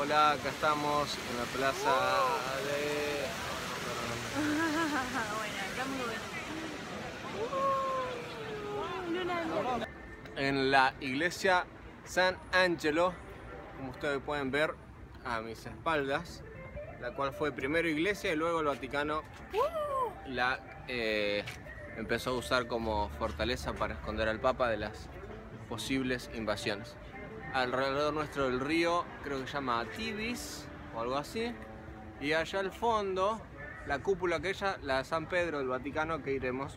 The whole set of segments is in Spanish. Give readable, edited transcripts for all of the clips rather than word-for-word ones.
Hola, acá estamos en la plaza de... Bueno, acá muy bueno. En la iglesia San Angelo, como ustedes pueden ver a mis espaldas, la cual fue primero iglesia y luego el Vaticano la empezó a usar como fortaleza para esconder al Papa de las posibles invasiones. Alrededor nuestro del río, creo que se llama Tibis o algo así, y allá al fondo la cúpula aquella, la de San Pedro del Vaticano, que iremos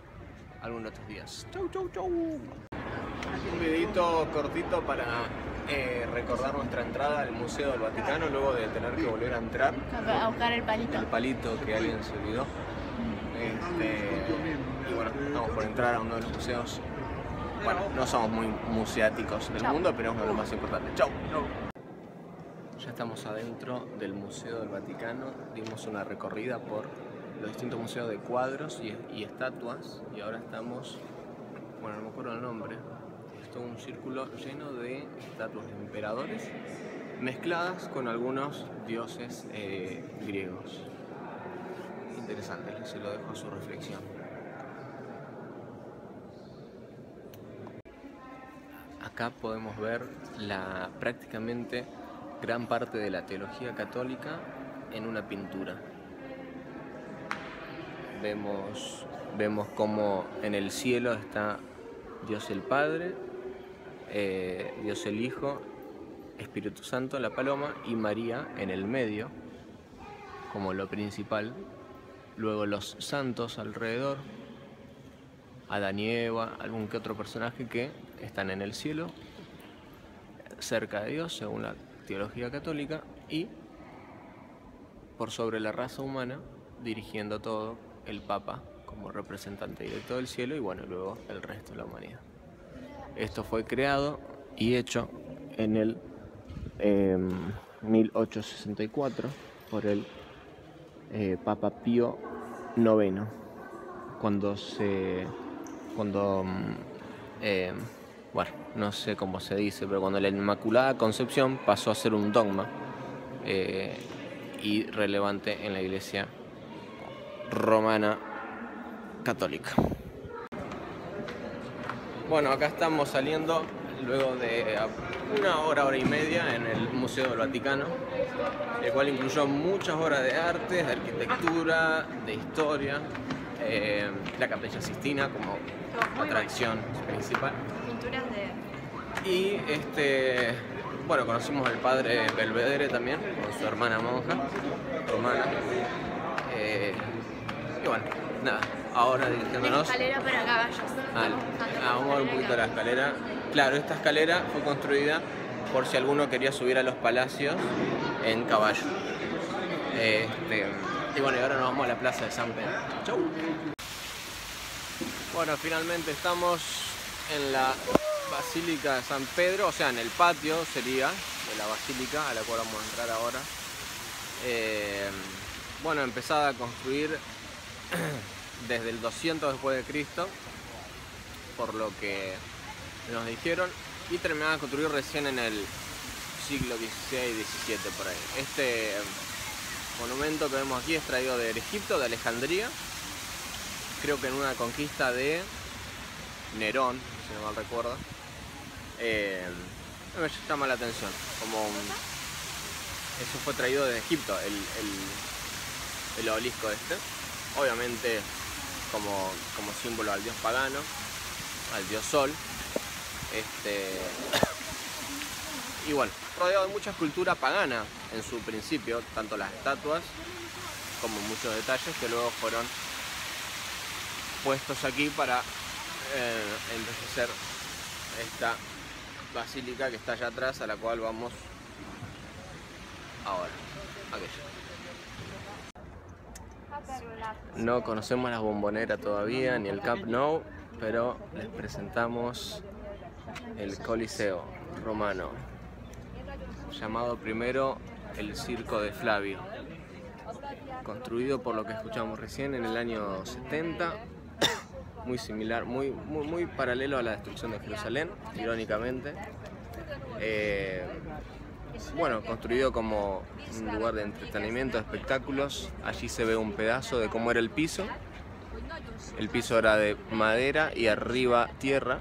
algunos otros días. Chau, chau, chau. Un videito cortito para recordar nuestra entrada al Museo del Vaticano luego de tener que volver a entrar. A buscar el palito. El palito que alguien se olvidó. Y bueno, estamos por entrar a uno de los museos. Bueno, no somos muy museáticos del mundo, pero es uno de los más importantes. ¡Chau! Ya estamos adentro del Museo del Vaticano. Dimos una recorrida por los distintos museos de cuadros y estatuas. Y ahora estamos, bueno, no me acuerdo el nombre. Es todo un círculo lleno de estatuas de emperadores mezcladas con algunos dioses griegos. Interesante, se lo dejo a su reflexión. Acá podemos ver prácticamente gran parte de la teología católica en una pintura. Vemos como en el cielo está Dios el Padre, Dios el Hijo, Espíritu Santo, la paloma, y María en el medio como lo principal. Luego los santos alrededor, Adán y Eva, algún que otro personaje que están en el cielo, cerca de Dios, según la teología católica, y por sobre la raza humana, dirigiendo todo, el Papa como representante directo del cielo, y bueno, luego el resto de la humanidad. Esto fue creado y hecho en el 1864 por el Papa Pío IX, bueno, no sé cómo se dice, pero cuando la Inmaculada Concepción pasó a ser un dogma y relevante en la Iglesia Romana Católica. Bueno, acá estamos saliendo luego de una hora y media en el Museo del Vaticano, el cual incluyó muchas obras de arte, de arquitectura, de historia, la Capilla Sixtina como atracción principal. Pinturas de... Y bueno, conocimos al padre Belvedere también, con su hermana monja romana. Y bueno, nada, ahora dirigiéndonos... Escalera para caballos. Vamos a ver un poquito la escalera. Claro, esta escalera fue construida por si alguno quería subir a los palacios en caballo. Y bueno, y ahora nos vamos a la plaza de San Pedro. ¡Chau! Bueno, finalmente estamos en la Basílica de San Pedro, o sea, en el patio sería de la Basílica, a la cual vamos a entrar ahora. Bueno, empezada a construir desde el 200 después de Cristo, por lo que nos dijeron, y terminada de construir recién en el siglo XVI, XVII por ahí. Este monumento que vemos aquí es traído de Egipto, de Alejandría, creo que en una conquista de Nerón, si no mal recuerdo. Me llama la atención, eso fue traído de Egipto, el obelisco este, obviamente como símbolo al dios pagano, al dios sol, y bueno, rodeado de mucha escultura pagana en su principio, tanto las estatuas como muchos detalles que luego fueron puestos aquí para enriquecer esta basílica que está allá atrás, a la cual vamos ahora. No conocemos la Bombonera todavía, ni el Camp Nou, pero les presentamos el Coliseo romano, llamado primero el Circo de Flavio, construido por lo que escuchamos recién en el año 70, muy similar, muy paralelo a la destrucción de Jerusalén, irónicamente. bueno, construido como un lugar de entretenimiento, de espectáculos. Allí se ve un pedazo de cómo era el piso. El piso era de madera y arriba tierra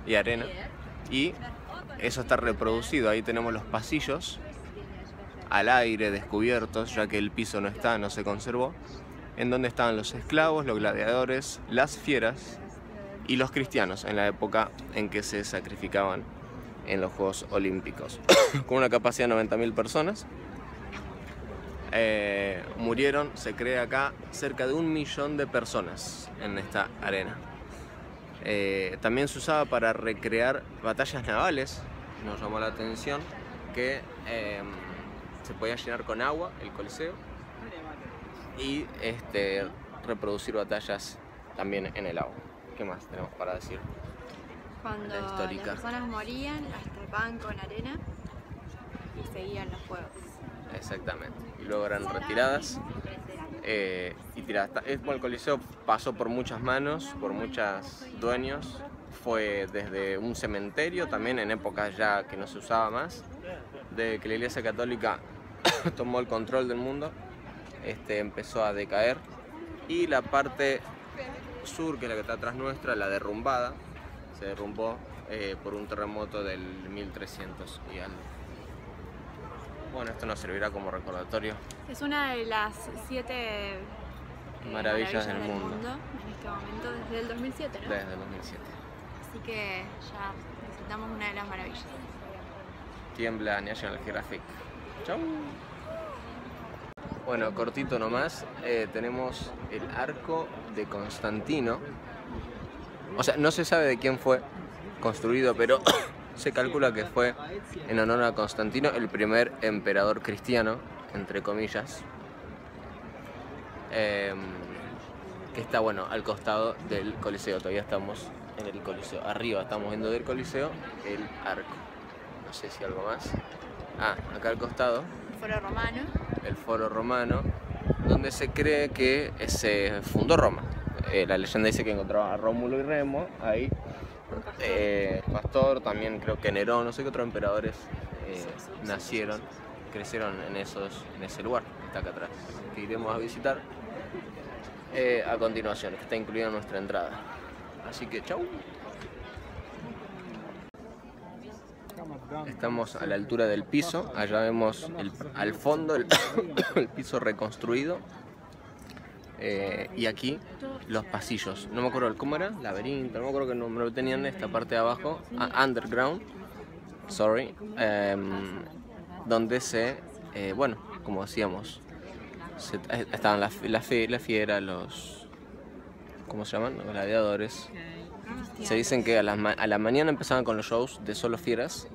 y arena. Y eso está reproducido. Ahí tenemos los pasillos al aire, descubiertos, ya que el piso no se conservó, en donde estaban los esclavos, los gladiadores, las fieras y los cristianos en la época en que se sacrificaban en los Juegos Olímpicos. Con una capacidad de 90.000 personas. Murieron, se cree acá, cerca de 1 millón de personas en esta arena. También se usaba para recrear batallas navales. Nos llamó la atención que se podía llenar con agua el Coliseo y reproducir batallas también en el agua. ¿Qué más tenemos para decir? Cuando las personas morían, las tapaban con arena y seguían los juegos. Exactamente. Y luego eran retiradas y tiradas. El Coliseo pasó por muchas manos, por muchos dueños. Fue desde un cementerio, también en épocas ya que no se usaba más, de que la Iglesia Católica tomó el control del mundo, empezó a decaer. Y la parte sur, que es la que está atrás nuestra, la derrumbada, se derrumbó por un terremoto del 1300 y algo. Bueno, esto nos servirá como recordatorio. Es una de las 7 maravillas del mundo en este momento, desde el 2007, ¿no? Desde el 2007. Así que ya visitamos una de las maravillas. Tiembla National Geographic. Chau. Bueno, cortito nomás, tenemos el arco de Constantino. O sea, no se sabe de quién fue construido, pero se calcula que fue en honor a Constantino, el primer emperador cristiano, entre comillas, que está, bueno, al costado del Coliseo. Todavía estamos en el Coliseo. Arriba estamos viendo del Coliseo el arco. No sé si algo más. Ah, acá al costado. El Foro Romano. El Foro Romano, donde se cree que se fundó Roma. La leyenda dice que encontraba a Rómulo y Remo ahí. Pastor, también creo que Nerón, no sé qué otros emperadores nacieron, crecieron en ese lugar que está acá atrás, que iremos a visitar a continuación, que está incluida en nuestra entrada. Así que chau. Estamos a la altura del piso, allá vemos al fondo el piso reconstruido. Y aquí los pasillos, no me acuerdo cómo era, laberinto, no me acuerdo qué nombre lo tenían, esta parte de abajo, underground, sorry, donde bueno, como decíamos, estaban la fiera, los, ¿cómo se llaman? Los gladiadores. Se dicen que a la mañana empezaban con los shows de solo fieras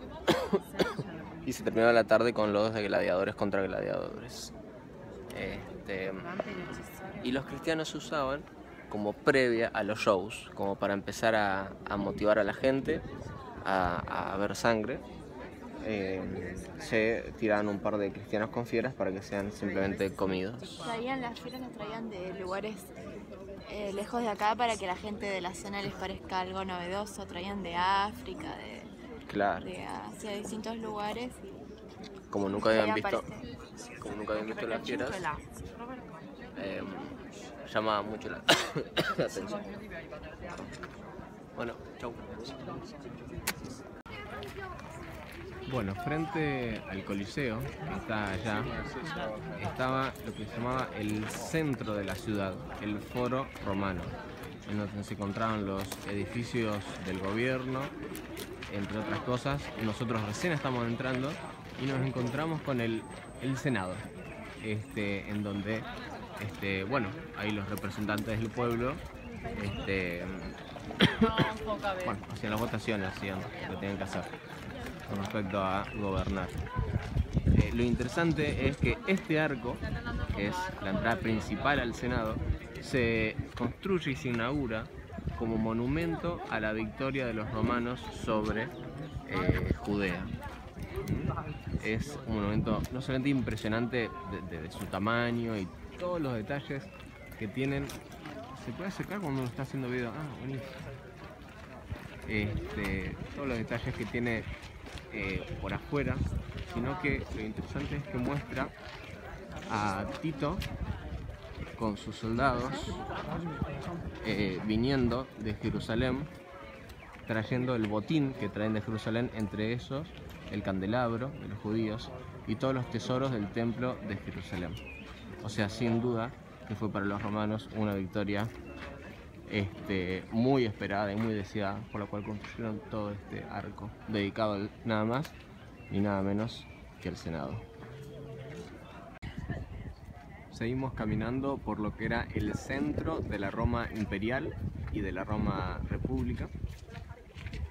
y se terminaba la tarde con los de gladiadores contra gladiadores. Y los cristianos se usaban como previa a los shows, como para empezar a motivar a la gente a ver sangre. Se tiraban un par de cristianos con fieras para que sean simplemente comidos. Las fieras las traían de lugares lejos de acá para que la gente de la zona les parezca algo novedoso. Traían de África, claro, de Asia, de distintos lugares. Como nunca habían visto las fieras, llamaba mucho la atención. Bueno, chau. Bueno, frente al Coliseo, que está allá, estaba lo que se llamaba el centro de la ciudad, el Foro Romano, en donde se encontraban los edificios del gobierno, entre otras cosas. Nosotros recién estamos entrando y nos encontramos con el Senado, en donde bueno, ahí los representantes del pueblo bueno, hacían las votaciones, hacían lo que tenían que hacer con respecto a gobernar. Lo interesante es que este arco, que es la entrada principal al Senado, se construye y se inaugura como monumento a la victoria de los romanos sobre Judea. Es un monumento no solamente impresionante de su tamaño y todos los detalles que tienen. ¿Se puede acercar cuando uno está haciendo video? Ah, buenísimo. Todos los detalles que tiene por afuera sino que lo interesante es que muestra a Tito con sus soldados viniendo de Jerusalén, trayendo el botín que traen de Jerusalén, entre ellos el candelabro de los judíos y todos los tesoros del templo de Jerusalén. O sea, sin duda que fue para los romanos una victoria muy esperada y muy deseada, por la cual construyeron todo este arco dedicado nada más ni nada menos que al Senado. Seguimos caminando por lo que era el centro de la Roma imperial y de la Roma república,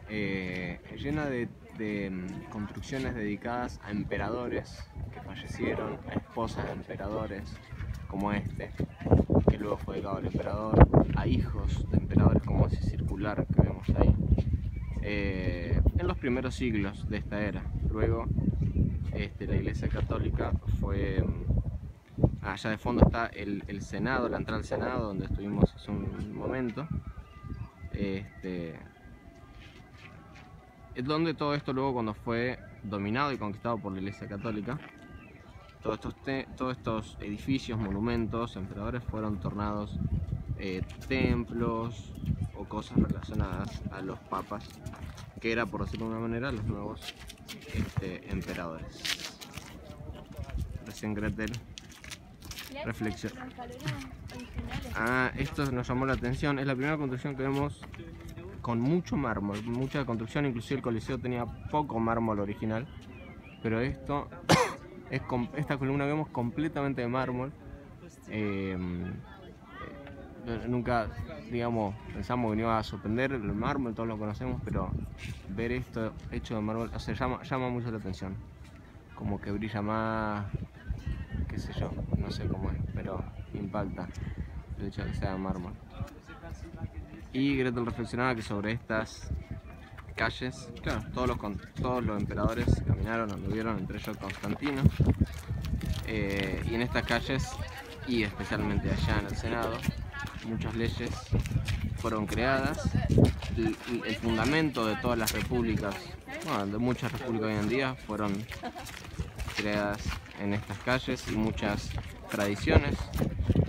llena de construcciones dedicadas a emperadores que fallecieron, a esposas de emperadores como que luego fue dedicado al emperador, a hijos de emperadores como ese circular que vemos ahí, en los primeros siglos de esta era. Luego la Iglesia Católica fue... allá de fondo está el Senado, la entrada al Senado, donde estuvimos hace un momento. Es donde todo esto luego, cuando fue dominado y conquistado por la Iglesia Católica, todos estos edificios, monumentos, emperadores fueron tornados templos o cosas relacionadas a los papas, que era, por decirlo de una manera, los nuevos emperadores. Recién Gretel reflexión. Esto nos llamó la atención. Es la primera construcción que vemos con mucho mármol, mucha construcción. Inclusive el Coliseo tenía poco mármol original, pero esta columna que vemos completamente de mármol. Nunca, digamos, pensamos que no iba a sorprender el mármol, todos lo conocemos, pero ver esto hecho de mármol, o sea, llama mucho la atención. Como que brilla más, qué sé yo, no sé cómo es, pero impacta el hecho de que sea de mármol. Y Gretel reflexionaba que sobre estas calles, claro, todos los emperadores caminaron, anduvieron, entre ellos Constantino, y en estas calles, y especialmente allá en el Senado, muchas leyes fueron creadas. El fundamento de todas las repúblicas, bueno, de muchas repúblicas hoy en día, fueron creadas en estas calles, y muchas tradiciones,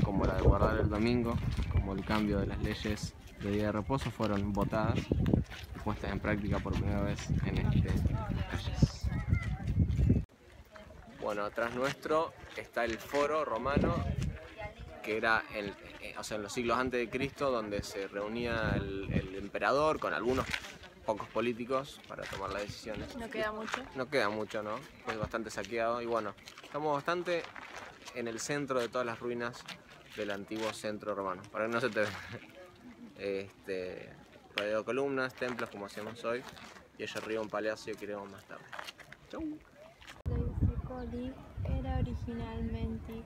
como la de guardar el domingo, como el cambio de las leyes de día de reposo, fueron votadas y puestas en práctica por primera vez en estas calles. Bueno, atrás nuestro está el foro romano, que era en los siglos antes de Cristo, donde se reunía el emperador con algunos pocos políticos para tomar las decisiones. No queda mucho. No queda mucho, ¿no? Fue bastante saqueado y bueno, estamos bastante en el centro de todas las ruinas del antiguo centro romano, para que no se te vea. Rodeado de columnas, templos como hacemos hoy, y allá arriba un palacio que iremos más tarde. Chau. Secoli era originalmente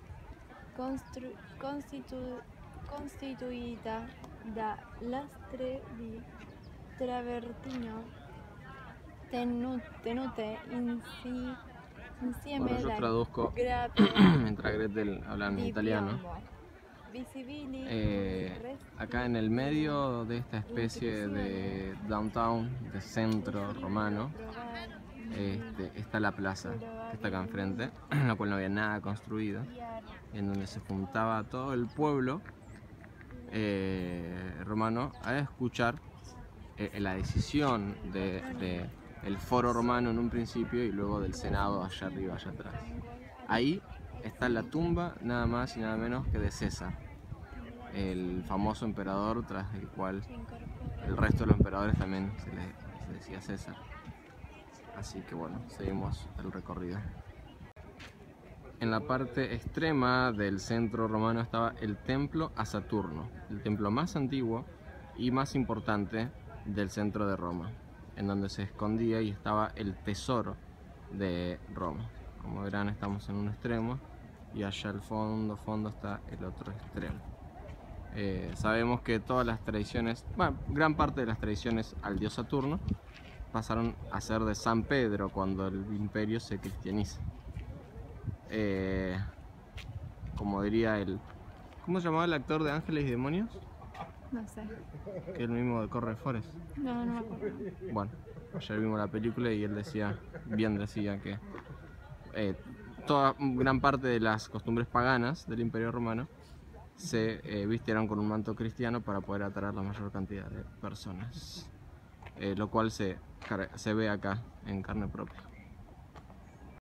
constituita da lastre di travertino tenute insieme Bueno, yo traduzco mientras Gretel habla en italiano. Acá en el medio de esta especie de downtown, de centro romano, está la plaza que está acá enfrente, en la cual no había nada construido, en donde se juntaba todo el pueblo romano a escuchar la decisión del foro romano en un principio y luego del Senado allá arriba, allá atrás. Ahí está la tumba nada más y nada menos que de César, el famoso emperador tras el cual el resto de los emperadores también se decía César. Así que bueno, seguimos el recorrido. En la parte extrema del centro romano estaba el templo a Saturno, el templo más antiguo y más importante del centro de Roma, en donde se escondía y estaba el tesoro de Roma. Como verán, estamos en un extremo y allá al fondo está el otro extremo. Sabemos que todas las tradiciones, bueno, gran parte de las tradiciones al dios Saturno pasaron a ser de San Pedro cuando el imperio se cristianiza. Como diría ¿cómo se llamaba el actor de Ángeles y Demonios? No sé. Que es el mismo de Corre Forest. No me acuerdo. Bueno, ayer vimos la película y él decía que toda gran parte de las costumbres paganas del Imperio Romano se vistieron con un manto cristiano para poder atraer la mayor cantidad de personas, lo cual se ve acá en carne propia.